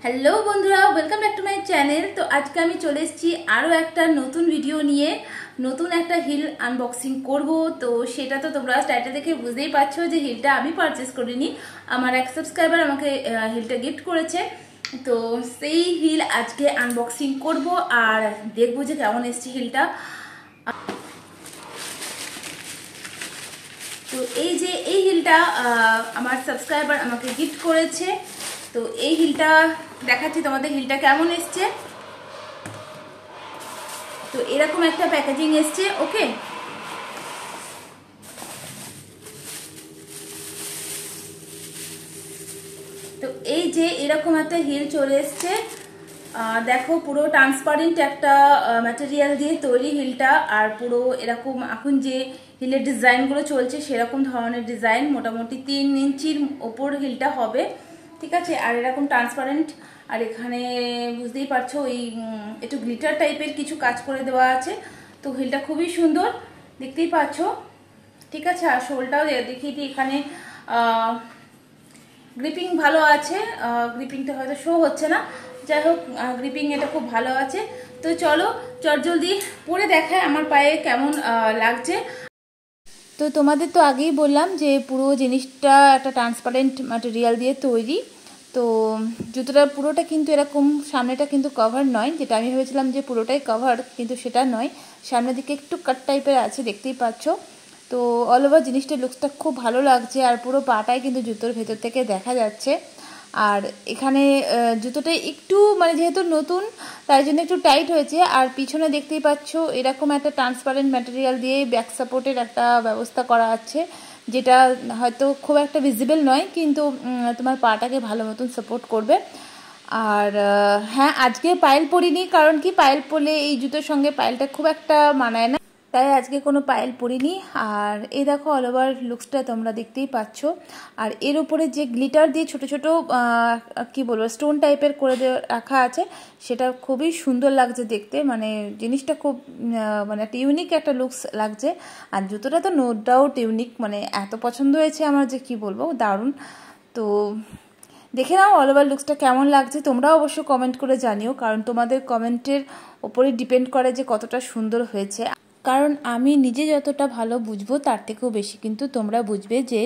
Hello বন্ধুরা, welcome back to my channel. তো আজকে আমি চলে এসেছি আরও একটা নতুন ভিডিও নিয়ে। নতুন একটা হিল আনবক্সিং করব। তো সেটা তো তোমরা টাইটেল দেখে বুঝতেই পারছো যে হিলটা আমি পারচেস করিনি, আমার এক সাবস্ক্রাইবার আমাকে হিলটা গিফট করেছে। তো সেই হিল আজকে আনবক্সিং করব আর দেখবো যে কেমন এসছে হিলটা। তো এই হিলটা আমার সাবস্ক্রাইবার আমাকে গিফট করেছে। তো এই হিলটা দেখাচ্ছি তোমাদের, হিলটা কেমন এসছে। তো এরকম একটা প্যাকেজিং এসছে। ওকে, তো এই যে এরকম একটা হিল চলে এসছে। দেখো পুরো ট্রান্সপারেন্ট একটা ম্যাটেরিয়াল দিয়ে তৈরি হিলটা, আর পুরো এরকম এখন যে হিলের ডিজাইনগুলো চলছে সেরকম ধরনের ডিজাইন, মোটামুটি 3 ইঞ্চির ওপর হিলটা হবে, ঠিক আছে। আর এরকম ট্রান্সপারেন্ট, আর এখানে বুঝতেই পারছো ওই একটু গ্লিটার টাইপের কিছু কাজ করে দেওয়া আছে। তো হিলটা খুবই সুন্দর, দেখতেই পাচ্ছ, ঠিক আছে। আর শোলটাও দেখিয়ে দিই, এখানে গ্রিপিং ভালো আছে। গ্রিপিংটা হয়তো শো হচ্ছে না, যাই হোক গ্রিপিং এটা খুব ভালো আছে। তো চলো চটজলদি পরে দেখায় আমার পায়ে কেমন লাগছে। তো তোমাদের তো আগেই বললাম যে পুরো জিনিসটা একটা ট্রান্সপারেন্ট ম্যাটেরিয়াল দিয়ে তৈরি। তো জুতোটা পুরোটা কিন্তু এরকম, সামনেটা কিন্তু কভার নয়, যেটা আমি ভেবেছিলাম যে পুরোটাই কভার, কিন্তু সেটা নয়। সামনের দিকে একটু কাট টাইপের আছে, দেখতেই পাচ্ছ। তো অল ওভার জিনিসটার লুকসটা খুব ভালো লাগছে, আর পুরো পাটাই কিন্তু জুতোর ভেতর থেকে দেখা যাচ্ছে। আর এখানে জুতোটা একটু মানে যেহেতু নতুন তাই জন্য একটু টাইট হয়েছে। আর পিছনে দেখতেই পাচ্ছ এরকম একটা ট্রান্সপারেন্ট ম্যাটেরিয়াল দিয়ে ব্যাক সাপোর্টের একটা ব্যবস্থা করা আছে, যেটা হয়তো খুব একটা ভিজিবল নয়, কিন্তু তোমার পাটাকে ভালো মতন সাপোর্ট করবে। আর হ্যাঁ, আজকে পায়েল পরিনি, কারণ কি পায়েল পরলে এই জুতোর সঙ্গে পায়েলটা খুব একটা মানায় না, তাই আজকে কোনো পায়েল পরিনি। আর এই দেখো অল ওভার লুকসটা তোমরা দেখতেই পাচ্ছ। আর এর উপরে যে গ্লিটার দিয়ে ছোট ছোট কি বলবো স্টোন টাইপের করে রাখা আছে, সেটা খুবই সুন্দর লাগছে দেখতে, মানে জিনিসটা খুব মানে একটা ইউনিক একটা লুকস লাগছে। আর জুতোটা তো নো ডাউট ইউনিক, মানে এত পছন্দ হয়েছে আমার যে কি বলবো, দারুণ। তো দেখে নাও অল ওভার লুকসটা কেমন লাগছে, তোমরাও অবশ্য কমেন্ট করে জানিও, কারণ তোমাদের কমেন্টের ওপরে ডিপেন্ড করে যে কতটা সুন্দর হয়েছে। কারণ আমি নিজে যতটা ভালো বুঝবো তার থেকেও বেশি কিন্তু তোমরা বুঝবে যে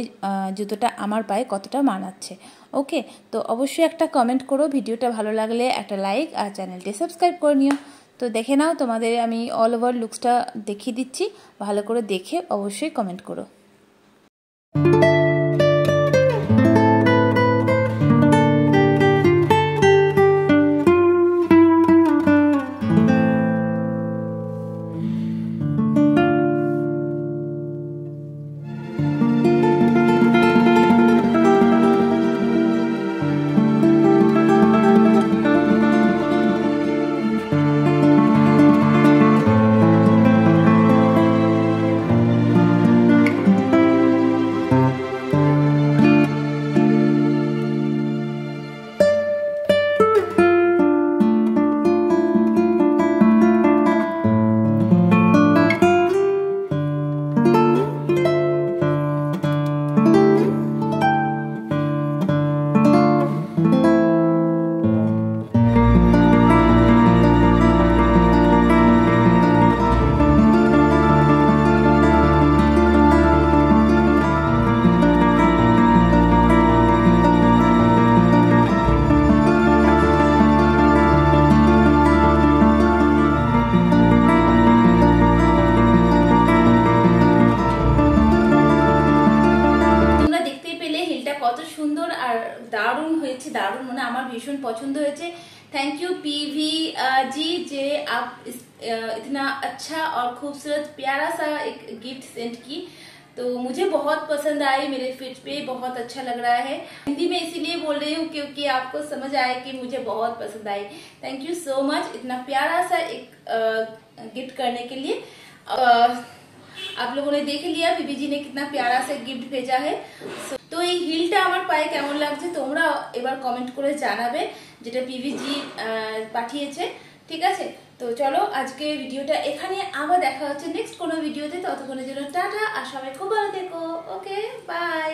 জুতোটা আমার পায়ে কতটা মানাচ্ছে। ওকে, তো অবশ্যই একটা কমেন্ট করো, ভিডিওটা ভালো লাগলে একটা লাইক আর চ্যানেলটি সাবস্ক্রাইব করে নিও। তো দেখে নাও, তোমাদের আমি অল ওভার লুকসটা দেখিয়ে দিচ্ছি, ভালো করে দেখে অবশ্যই কমেন্ট করো। কত সুন্দর আর দারুণ হয়েছে, দারুণ মানে আমার ভীষণ পছন্দ হয়েছে। थैंक यू पीवी जी, जे आप इतना अच्छा और खूबसूरत प्यारा सा एक गिफ्ट सेंड की, तो मुझे बहुत पसंद आई, मेरे फिट पे बहुत अच्छा लग रहा है। हिंदी में इसीलिए बोल रही हूँ क्योंकि आपको समझ आए कि मुझे बहुत पसंद आई। थैंक यू सो मच इतना प्यारा सा एक गिफ्ट करने के लिए। आप लोगों ने देख लिया पीवी जी ने कितना प्यारा सा गिफ्ट भेजा है। তো এই হিলটা আমার পায়ে কেমন লাগছে তোমরা এবার কমেন্ট করে জানাবে, যেটা পিভি জি পাঠিয়েছে, ঠিক আছে। তো চলো আজকে ভিডিওটা এখানে, আবার দেখা হচ্ছে নেক্সট কোনো ভিডিওতে, ততক্ষণের জন্য টাটা, আর সবাই খুব ভালো থেকো। ওকে, বাই।